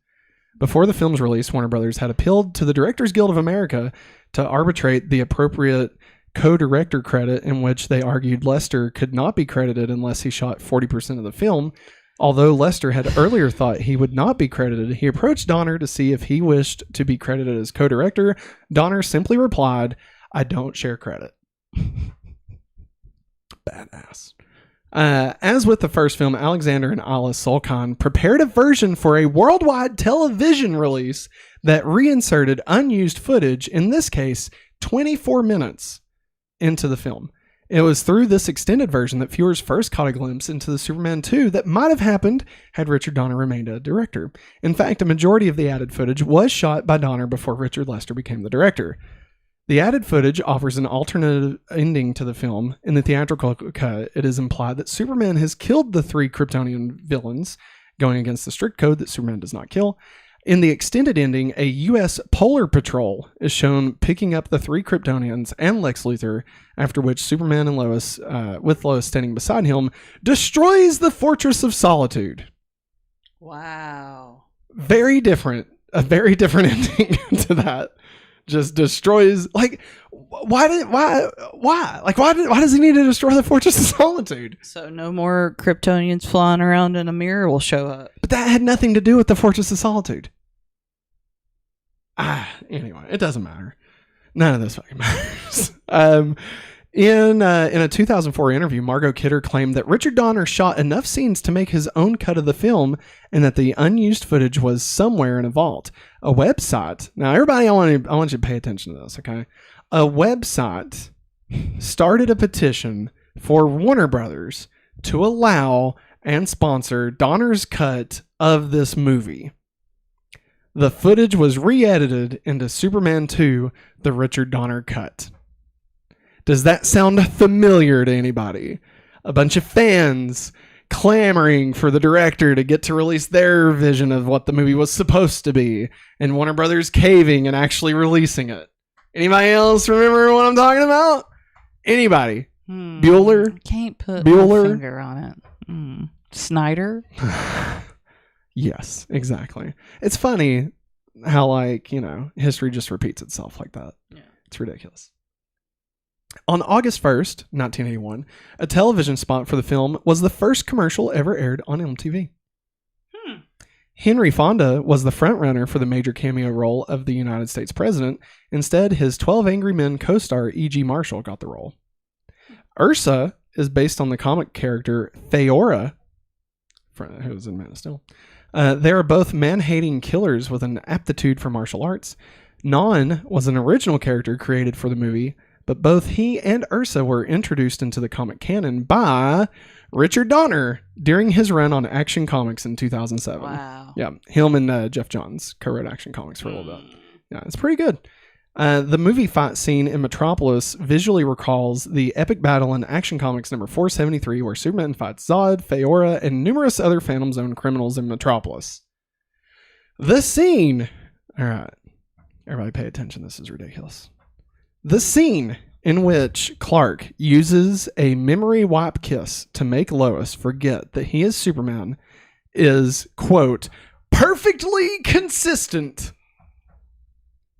A: Before the film's release, Warner Brothers had appealed to the Directors Guild of America to arbitrate the appropriate co-director credit, in which they argued Lester could not be credited unless he shot 40% of the film. Although Lester had earlier thought he would not be credited, he approached Donner to see if he wished to be credited as co-director. Donner simply replied, "I don't share credit." Badass. As with the first film, Alexander and Alice Solkan prepared a version for a worldwide television release that reinserted unused footage, in this case, 24 minutes into the film. It was through this extended version that viewers first caught a glimpse into the Superman 2 that might have happened had Richard Donner remained a director. In fact, a majority of the added footage was shot by Donner before Richard Lester became the director. The added footage offers an alternative ending to the film. In the theatrical cut, it is implied that Superman has killed the 3 Kryptonian villains, going against the strict code that Superman does not kill. In the extended ending, a U.S. Polar Patrol is shown picking up the 3 Kryptonians and Lex Luthor, after which Superman and Lois, with Lois standing beside him, destroys the Fortress of Solitude.
B: Wow.
A: Very different. A very different ending to that. Just destroys, like, why does he need to destroy the Fortress of Solitude?
B: So no more Kryptonians flying around in a mirror will show up.
A: But that had nothing to do with the Fortress of Solitude. Anyway, it doesn't matter. None of this fucking matters. In a 2004 interview, Margot Kidder claimed that Richard Donner shot enough scenes to make his own cut of the film, and that the unused footage was somewhere in a vault. A website. Now, everybody, I want you to pay attention to this, okay? A website started a petition for Warner Brothers to allow and sponsor Donner's cut of this movie. The footage was re-edited into Superman 2, the Richard Donner cut. Does that sound familiar to anybody? A bunch of fans clamoring for the director to get to release their vision of what the movie was supposed to be, and Warner Brothers caving and actually releasing it. Anybody else remember what I'm talking about? Anybody? Bueller?
B: Can't put
A: Bueller?
B: my finger on it. Schneider?
A: Yes, exactly. It's funny how, like, history just repeats itself like that. Yeah. It's ridiculous. On August 1st, 1981, a television spot for the film was the first commercial ever aired on MTV. Henry Fonda was the frontrunner for the major cameo role of the United States president. Instead, his 12 Angry Men co-star E.G. Marshall got the role. Ursa is based on the comic character Theora, who was in Man of Steel. They are both man-hating killers with an aptitude for martial arts. Non was an original character created for the movie, but both he and Ursa were introduced into the comic canon by Richard Donner during his run on Action Comics in 2007.
B: Wow.
A: Yeah, him and Jeff Johns co-wrote Action Comics for a little bit. Yeah, it's pretty good. The movie fight scene in Metropolis visually recalls the epic battle in Action Comics number 473, where Superman fights Zod, Theora, and numerous other Phantom Zone criminals in Metropolis. The scene... All right. Everybody pay attention. This is ridiculous. The scene in which Clark uses a memory wipe kiss to make Lois forget that he is Superman is, quote, perfectly consistent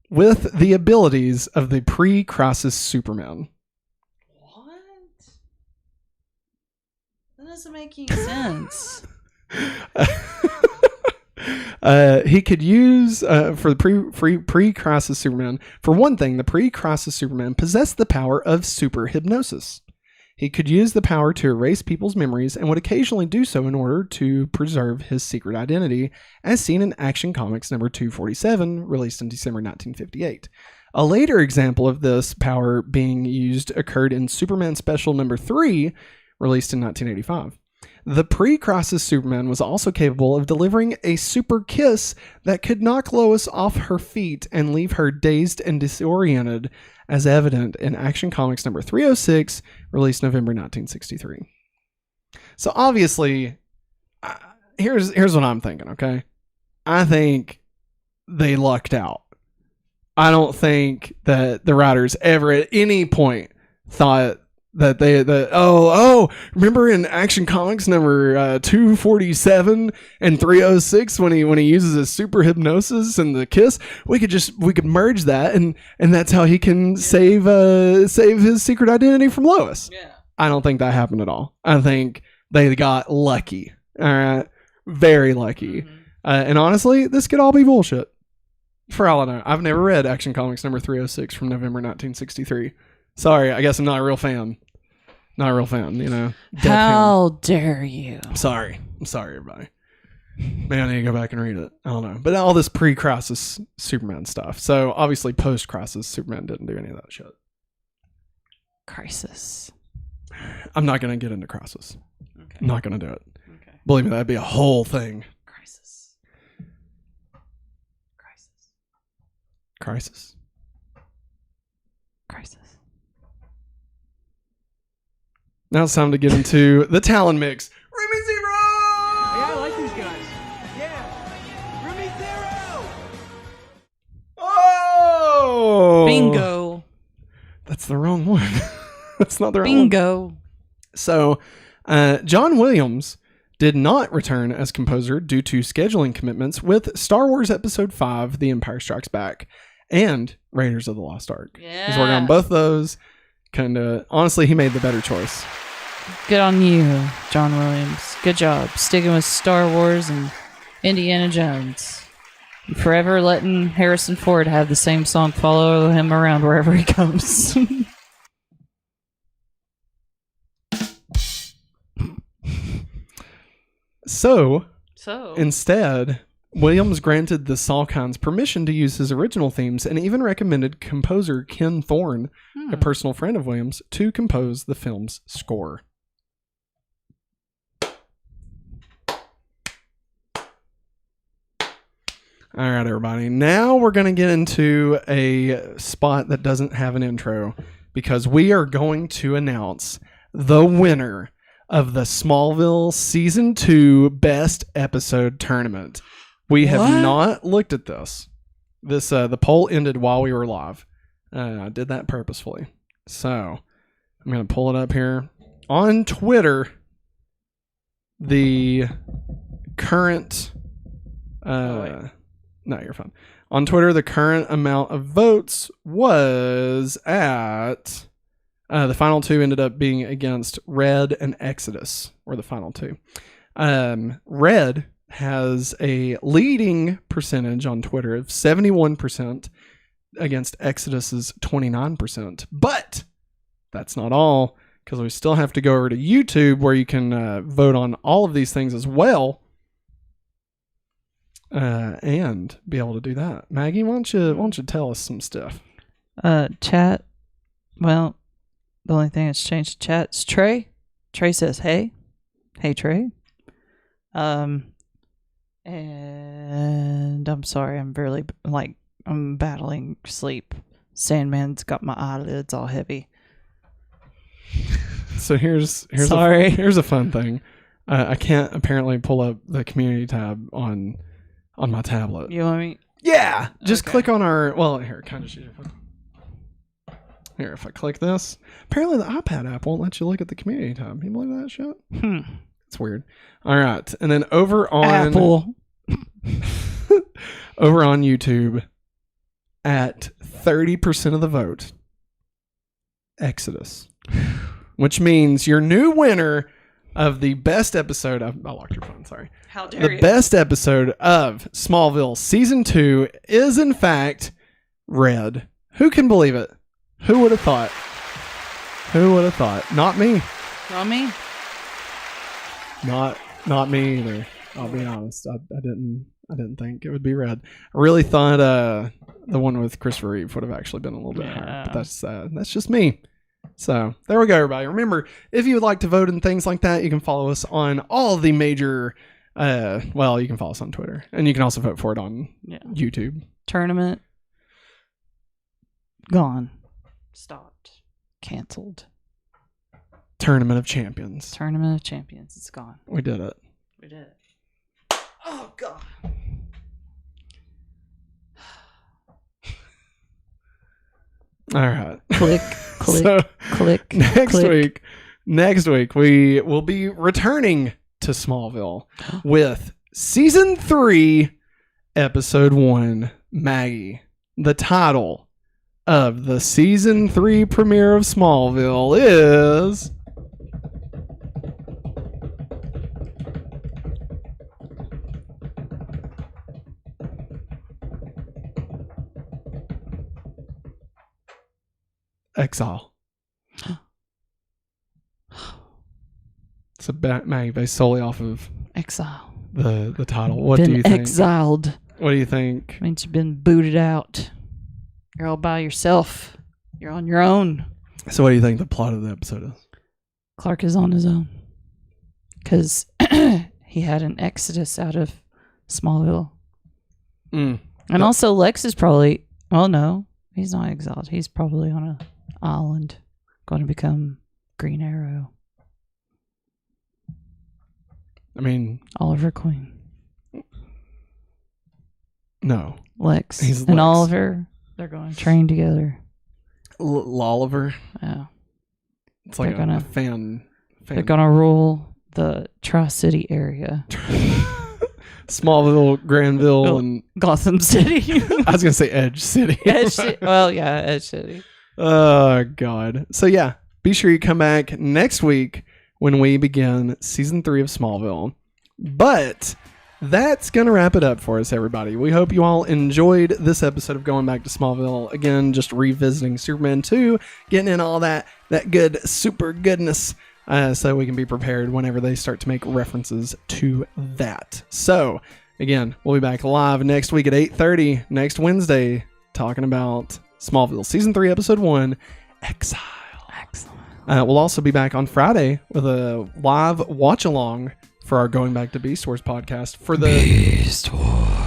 A: with the abilities of the pre-crisis Superman.
B: What? That doesn't make any sense.
A: He could use for the pre-crisis Superman. For one thing, the pre-crisis Superman possessed the power of super hypnosis. He could use the power to erase people's memories and would occasionally do so in order to preserve his secret identity, as seen in Action Comics number 247, released in December 1958. A later example of this power being used occurred in Superman Special number 3, released in 1985. The pre-crisis Superman was also capable of delivering a super kiss that could knock Lois off her feet and leave her dazed and disoriented, as evident in Action Comics number 306, released November 1963. So obviously, here's what I'm thinking, okay? I think they lucked out. I don't think that the writers ever at any point thought that remember in Action Comics number 247 and 306 when he uses his super hypnosis and the kiss, we could merge that and that's how he can save his secret identity from Lois.
B: Yeah.
A: I don't think that happened at all. I think they got lucky. All right, very lucky.
B: Mm-hmm.
A: And honestly, this could all be bullshit. For all I know, I've never read Action Comics number 306 from November 1963. Sorry, I guess I'm not a real fan. Not a real fan, you know.
B: How dare you?
A: I'm sorry, everybody. Maybe I need to go back and read it. I don't know. But all this pre-crisis Superman stuff. So obviously post-crisis Superman didn't do any of that shit.
B: Crisis.
A: I'm not going to get into crisis.
B: Okay.
A: I'm not going to do it.
B: Okay.
A: Believe me, that'd be a whole thing.
B: Crisis.
A: Crisis. Now it's time to get into the Talon mix. Remy Zero!
E: Yeah, I like these guys. Yeah. Remy Zero!
A: Oh!
B: Bingo.
A: That's the wrong one. That's not the wrong
B: Bingo.
A: one. So, John Williams did not return as composer due to scheduling commitments with Star Wars Episode 5, The Empire Strikes Back, and Raiders of the Lost Ark.
B: Yeah.
A: He's working on both those. Honestly, he made the better choice.
B: Good on you, John Williams. Good job sticking with Star Wars and Indiana Jones. Forever letting Harrison Ford have the same song follow him around wherever he goes.
A: So,
B: So
A: instead, Williams granted the Salkinds permission to use his original themes and even recommended composer Ken Thorne, a personal friend of Williams, to compose the film's score. All right, everybody. Now we're going to get into a spot that doesn't have an intro because we are going to announce the winner of the Smallville Season 2 Best Episode Tournament. We have not looked at this. The poll ended while we were live. I did that purposefully. So I'm going to pull it up here. On Twitter, the current... No, you're fine. On Twitter, the current amount of votes was at... the final two ended up being against Red and Exodus, were the final two. Red has a leading percentage on Twitter of 71% against Exodus's 29%. But that's not all, because we still have to go over to YouTube where you can vote on all of these things as well. And be able to do that. Maggie, why don't you tell us some stuff?
B: Chat. Well, the only thing that's changed to chat is Trey. Trey says, "Hey, Trey." And I'm sorry, I'm battling sleep. Sandman's got my eyelids all heavy.
A: So here's
B: Sorry.
A: here's a fun thing. I can't apparently pull up the community tab on my tablet.
B: You want me?
A: Yeah, just
B: Okay.
A: click on our. Well, here, kind of. Here, if I click this, apparently the iPad app won't let you look at the community tab. Can you believe that shit? It's weird. All right, and then over on
B: Apple.
A: over on YouTube, at 30% of the vote, Exodus, which means your new winner of the best episode of... I locked your phone, sorry.
B: How dare
A: The
B: you?
A: best episode of Smallville Season 2 is, in fact, Red. Who can believe it? Who would have thought? Who would have thought? Not me.
B: Not me.
A: Not me either. I'll be honest. I didn't think it would be Red. I really thought the one with Christopher Reeve would have actually been a little bit higher. But that's just me. So there we go, everybody. Remember, if you would like to vote and things like that, you can follow us on all the major, you can follow us on Twitter. And you can also vote for it on YouTube.
B: Tournament. Gone. Stopped. Canceled.
A: Tournament of Champions.
B: Tournament of Champions. It's gone.
A: We did it.
B: We did it. Oh, God.
A: All right.
B: Click, click,
A: So,
B: click.
A: Next week, we will be returning to Smallville with Season 3, Episode 1, Maggie. The title of the Season 3 premiere of Smallville is... Exile. It's a Maggie based solely off of
B: Exile.
A: the title. What do you think?
B: Exiled.
A: What do you think?
B: Means you've been booted out. You're all by yourself. You're on your own.
A: So what do you think the plot of the episode is?
B: Clark is on his own. Because he had an exodus out of Smallville. And also Lex is probably... Oh, no. He's not exiled. He's probably on an island. Going to become Green Arrow.
A: I mean...
B: Oliver Queen.
A: No.
B: Lex.
A: He's
B: and
A: Lex.
B: Oliver... They're going to train together.
A: Oliver.
B: Yeah.
A: It's like a fan.
B: They're going to rule the Tri-City area.
A: Smallville, Granville, and...
B: Gotham City.
A: I was going to say Edge City.
B: Edge City.
A: Oh, God. So, yeah. Be sure you come back next week when we begin Season 3 of Smallville. But... that's going to wrap it up for us, everybody. We hope you all enjoyed this episode of Going Back to Smallville. Again, just revisiting Superman 2, getting in all that good super goodness so we can be prepared whenever they start to make references to that. So, again, we'll be back live next week at 8:30 next Wednesday talking about Smallville Season 3, Episode 1, Exile. We'll also be back on Friday with a live watch-along for our Going Back to Beast Wars podcast for the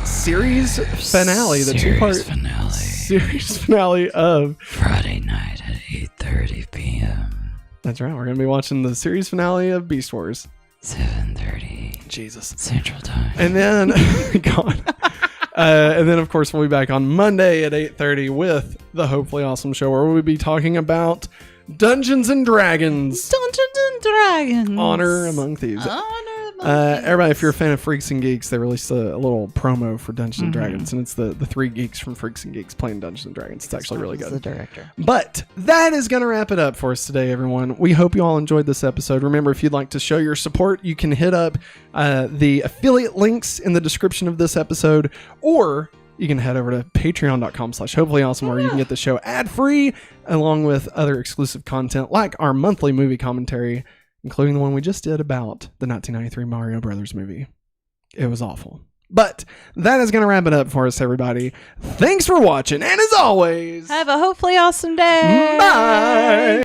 A: series finale, the two-part series finale of
B: Friday night at 8:30 p.m.
A: That's right. We're going to be watching the series finale of Beast Wars.
B: 7:30
A: Jesus.
B: Central Time.
A: And then, and then, of course, we'll be back on Monday at 8:30 with the Hopefully Awesome Show, where we'll be talking about Dungeons and Dragons. Honor Among Thieves. Everybody, if you're a fan of Freaks and Geeks, they released a little promo for Dungeons and Dragons, and it's the three geeks from Freaks and Geeks playing Dungeons and Dragons. It's actually really good.
B: The director.
A: But that is going to wrap it up for us today, everyone. We hope you all enjoyed this episode. Remember, if you'd like to show your support, you can hit up the affiliate links in the description of this episode, or you can head over to patreon.com/hopefullyawesome, where you can get the show ad-free, along with other exclusive content like our monthly movie commentary, including the one we just did about the 1993 Mario Brothers movie. It was awful. But that is going to wrap it up for us, everybody. Thanks for watching, and as always...
B: have a hopefully awesome day.
A: Bye!